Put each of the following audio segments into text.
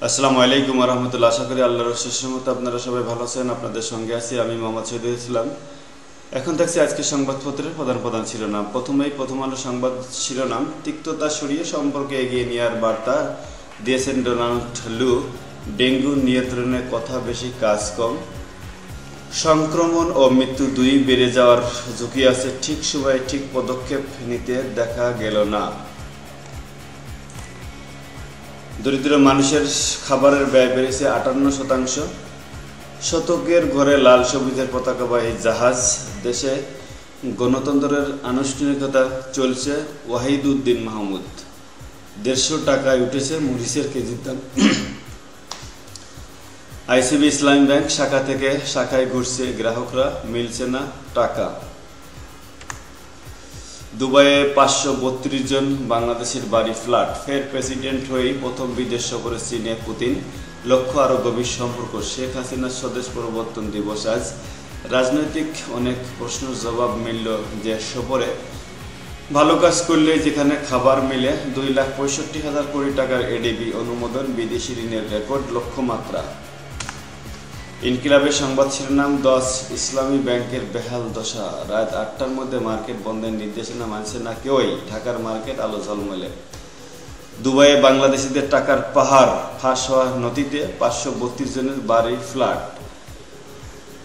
আসসালামু আলাইকুম ওয়া রাহমাতুল্লাহ। আশা করি আল্লাহর অশেষ রহমতে আপনারা সবাই ভালো আছেন। আপনাদের সঙ্গে আছি আমি মোহাম্মদ শহীদুল ইসলাম। এখন থাকছে আজকে সংবাদপত্রের প্রধান শিরোনাম। প্রথম আলো সংবাদ শিরোনাম, তিক্ততা সরিয়ে সম্পর্কে এগিয়ে নেওয়ার বার্তা দিয়েছেন ডোনাল্ড লু। ডেঙ্গু নিয়ন্ত্রণে কথা বেশি, কাজ কম। সংক্রমণ ও মৃত্যু দুই বেড়ে যাওয়ার ঝুঁকি আছে, ঠিক সময়ে ঠিক পদক্ষেপ নিতে দেখা গেল না। দরিদ্র মানুষের খাবারের ব্যয় বেড়েছে ৫৮%। শতকের ঘরে লাল সবুজের পতাকাবাহী জাহাজ। দেশে গণতন্ত্রের আনুষ্ঠানিকতা চলছে। ওয়াহিদ উদ্দিন মাহমুদ। ১৫০ টাকায় উঠেছে মরিচের কেজির দাম। আইসিবি ইসলামী ব্যাংক শাখা থেকে শাখায় ঘুরছে গ্রাহকরা, মিলছে না টাকা। দুবাইয়ে ৫৩২ জন বাংলাদেশের বাড়ি ফ্ল্যাট। ফের প্রেসিডেন্ট হয়েই প্রথম বিদেশ সফরে চীনে পুতিন। লক্ষ্য আরও গভীর সম্পর্ক। শেখ হাসিনার স্বদেশ প্রবর্তন দিবস আজ। রাজনৈতিক অনেক প্রশ্নের জবাব মিলল যে সফরে। ভালো কাজ করলে যেখানে খাবার মিলে। ২,৬৫,০০০ কোটি টাকার এডিবি অনুমোদন। বিদেশি ঋণের রেকর্ড লক্ষ্যমাত্রা। ইনকিলাবের সংবাদ শিরোনাম, ১০ ইসলামী ব্যাংকের বেহাল দশা। রাত ৮টার মধ্যে মার্কেট বন্ধের নির্দেশনা মানছে না কেউই। ঢাকার মার্কেট আলো ঝলমলে। দুবাইয়ে বাংলাদেশিদের টাকার পাহাড় ফাঁস হওয়ার নথিতে ৫৩২ জনের বাড়ি ফ্ল্যাট।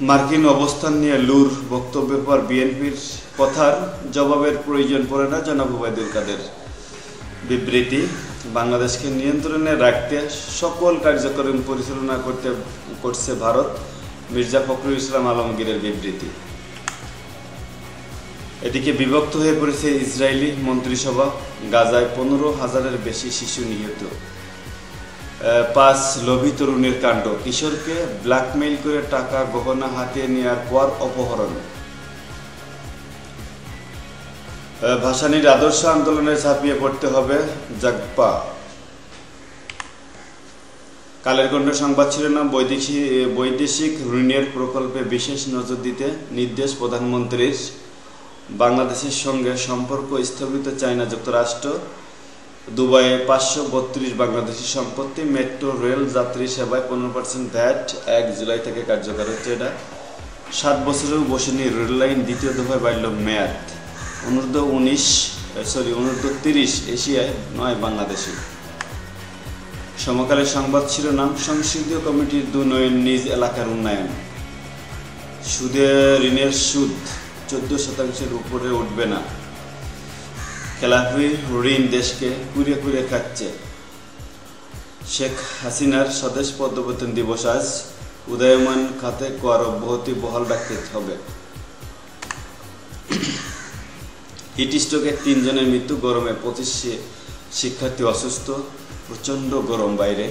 মার্কিন অবস্থান নিয়ে লুর বক্তব্যের পর বিএনপির কথার জবাবের প্রয়োজন পড়ে না, জনাব ওবায়দুল কাদের। বিবৃতি, বাংলাদেশকে নিয়ন্ত্রণে রাখতে সকল কার্যক্রম পরিচালনা করছে ভারত। মির্জা ফখরুল ইসলাম আলমগীরের বিবৃতি। এদিকে বিভক্ত হয়ে পড়েছে ইসরায়েলি মন্ত্রিসভা। গাজায় ১৫,০০০-এর বেশি শিশু নিহত। ৫ লোভী তরুণের কাণ্ড। কিশোরকে ব্ল্যাকমেইল করে টাকা গহনা হাতিয়ে নেওয়ার পর অপহরণ। ভাসানীর আদর্শ আন্দোলনে ঝাঁপিয়ে পড়তে হবে জাগপা। কালের কণ্ঠ সংবাদ শিরোনাম, বৈদেশিক ঋণের প্রকল্পে বিশেষ নজর দিতে নির্দেশ প্রধানমন্ত্রীর। বাংলাদেশের সঙ্গে সম্পর্ক স্থগিত চায় না যুক্তরাষ্ট্র। দুবাইয়ে ৫৩২ বাংলাদেশি সম্পত্তি। মেট্রো রেল যাত্রী সেবায় ১৫% ভ্যাট ১ জুলাই থেকে কার্যকর হচ্ছে। এটা ৭ বছরেও বসেনি রেললাইন। দ্বিতীয় দফায় বাড়ল মেয়াদ। অনূর্ধ্ব-৩০ এশিয়ায় ৯ বাংলাদেশি। সমকালের সংবাদ শিরোনাম, সংসদীয় কমিটির দুর্নয়ন, নিজ এলাকার উন্নয়ন। ঋণের সুদ ১৪% উপরে উঠবে না। খেলাফি ঋণ দেশকে কুড়িয়ে কুড়িয়ে খাচ্ছে। শেখ হাসিনার স্বদেশ প্রবর্তন দিবস আজ। উদীয়মান খাতে কর অব্যাহতি বহাল রাখতে হবে। হিটস্ট্রোকে ৩ জনের মৃত্যু। গরমে ২৫ শিক্ষার্থী অসুস্থ। প্রচণ্ড গরম বাইরে।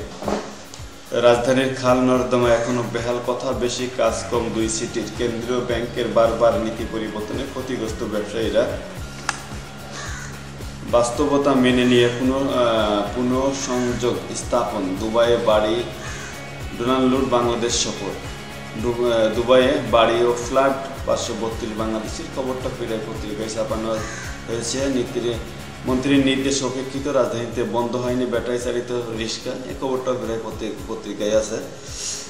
রাজধানীর খাল নর্দমা এখনো বেহাল, কথা বেশি, কাজ কম ২ সিটির। কেন্দ্রীয় ব্যাংকের বারবার নীতি পরিবর্তনে ক্ষতিগ্রস্ত ব্যবসায়ীরা। বাস্তবতা মেনে নিয়ে পুনঃসংযোগ স্থাপন। দুবাইয়ে বাড়ি ডোনাল্ড লুর বাংলাদেশ সফর। দুবাইয়ে বাড়ি ও ফ্ল্যাট ৫৩২ বাংলাদেশের। খবরটা ফিরাই পত্রিকায় ছাপানো হয়েছে। মন্ত্রীর নির্দেশ অপেক্ষিত। রাজধানীতে বন্ধ হয়নি ব্যাটারি চালিত রিক্সা। এই খবরটা ফিরাই পত্রিকায় আছে।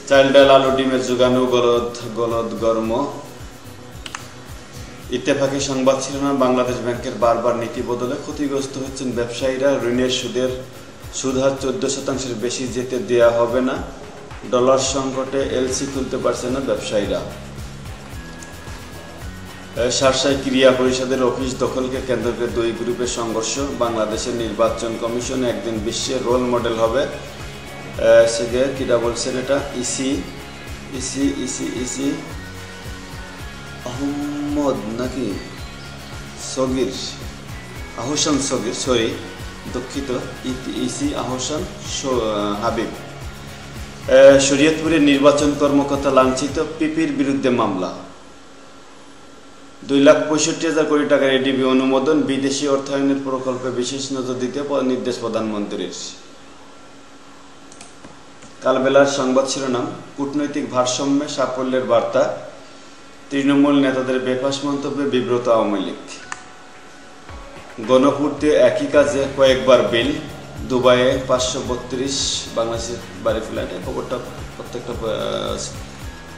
চাল, ডাল, আলু, ডিমের যোগানো গরম। ইত্তেফাকের সংবাদ শিরোনাম, বাংলাদেশ ব্যাংকের বারবার নীতি বদলে ক্ষতিগ্রস্ত হচ্ছেন ব্যবসায়ীরা। ঋণের সুদ হার ১৪%-এর বেশি যেতে দেওয়া হবে না। ডলার সংকটে এলসি খুলতে পারছে না ব্যবসায়ীরা। শার্শায় ক্রীড়া পরিষদের অফিস দখলকে কেন্দ্র করে ২ গ্রুপের সংঘর্ষ। বাংলাদেশের নির্বাচন কমিশন একদিন বিশ্বের রোল মডেল হবে। সেগে কিটা বলছেন এটা ইসি আহমদ নাকি আহসান সগির দুঃখিত, ইসি আহসান হাবিব। শরীয়তপুরের নির্বাচন কর্মকর্তা লাঞ্ছিত। পিপির বিরুদ্ধে মামলা। ২,৬৫,০০০ কোটি টাকার এডিবি অনুমোদন। বিদেশি অর্থায়নের প্রকল্পে বিশেষ নজর দিতে নির্দেশ প্রধানমন্ত্রীর। কালবেলার সংবাদ শিরোনাম, কূটনৈতিক ভারসাম্যে সাফল্যের বার্তা। তৃণমূল নেতাদের বেফাঁস মন্তব্যে বিব্রত আওয়ামী লীগ। গণপূর্তে একই কাজে কয়েকবার বিল। দুবাইয়ে 532 বাংলাদেশের বাড়ি ফ্ল্যাটে। খবরটা প্রত্যেকটা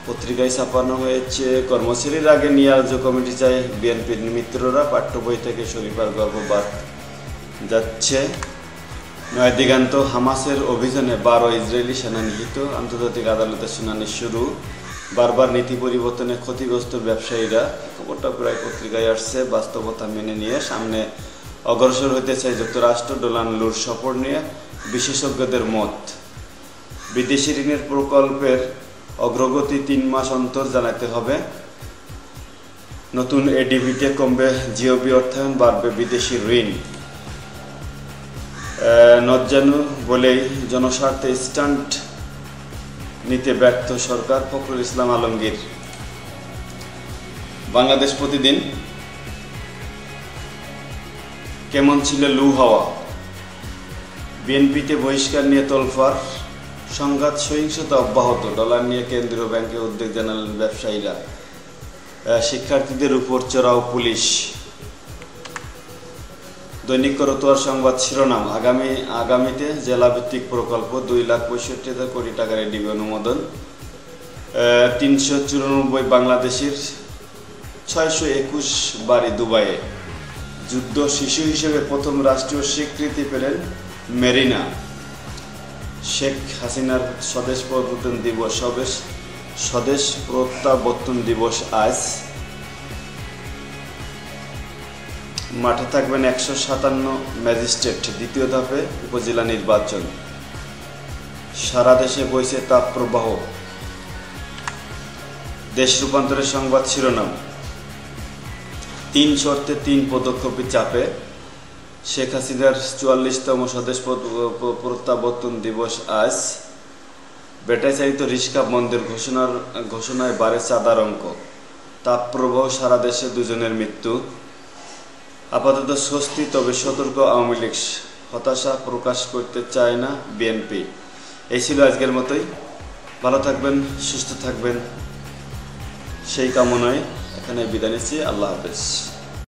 পত্রিকায় ছাপানো হয়েছে। কর্মচারীর আগে নিয়াজ কমিটি চাই বিএনপির মিত্ররা, পাঠ্য বই থেকে শরীফার গল্প বাদ যাচ্ছে। নয় দিগান্ত, হামাসের অভিযানে 12 ইসরায়েলি সেনা নিহত, আন্তর্জাতিক আদালতের শুনানি শুরু, বারবার নীতি পরিবর্তনে ক্ষতিগ্রস্ত ব্যবসায়ীরা। খবরটা প্রায় পত্রিকায় আসছে। বাস্তবতা মেনে নিয়ে সামনে অগ্রসর হতে চায় যুক্তরাষ্ট্র, ডোনাল্ড লুর সফর নিয়ে বিশেষজ্ঞদের মত। বিদেশি ঋণের প্রকল্পের অগ্রগতি 3 মাস অন্তর জানাতে হবে। নতুন এডিবিতে কমবে জিওবি অর্থায়ন, বাড়বে বিদেশি ঋণ। নজ্জানু বলেই জনস্বার্থে স্ট্যান্ড নিতে ব্যর্থ সরকার, ফখরুল ইসলাম আলমগীর। বাংলাদেশ প্রতিদিন। কেমন ছিল লু হাওয়া? বিএনপিতে বহিষ্কার নিয়ে তোলফাড়, সংঘাত সহিংসতা অব্যাহত, ডলার নিয়ে কেন্দ্রীয় ব্যাংকে উদ্বেগ জানালেন ব্যবসায়ীরা। শিক্ষার্থীদের উপর চড়াও পুলিশ। দৈনিক করতোয়ার সংবাদ শিরোনাম, আগামীতে জেলাভিত্তিক প্রকল্প, 2,65,000 কোটি টাকার এডিবি অনুমোদন। 394 বাংলাদেশের 621 বাড়ি দুবাইয়ে। যুদ্ধ শিশু হিসেবে প্রথম রাষ্ট্রীয় স্বীকৃতি পেলেন মেরিনা। শেখ হাসিনার স্বদেশ প্রবর্তন দিবস, স্বদেশ প্রত্যাবর্তন দিবস আজ। মাঠে থাকবেন 157 ম্যাজিস্ট্রেট, দ্বিতীয় ধাপে উপজেলা নির্বাচন। সারা দেশে বইছে তাপপ্রবাহ। দেশ রূপান্তরের সংবাদ শিরোনাম, 3 শর্তে 3 পদক্ষেপে চাপে। শেখ হাসিনার 44তম স্বদেশ প্রত্যাবর্তন দিবস আজ। ব্যাটারিচালিত রিক্সা বন্ধের ঘোষণায় বাড়ে চাঁদার অঙ্ক। তাপপ্রবাহ, সারা দেশে 2 জনের মৃত্যু। আপাতত স্বস্তি, তবে সতর্ক আওয়ামী লীগ, হতাশা প্রকাশ করতে চায় না বিএনপি। এই ছিল আজকের মতোই। ভালো থাকবেন, সুস্থ থাকবেন সেই কামনায় এখানে বিদায় নিচ্ছি। আল্লাহ হাফেজ।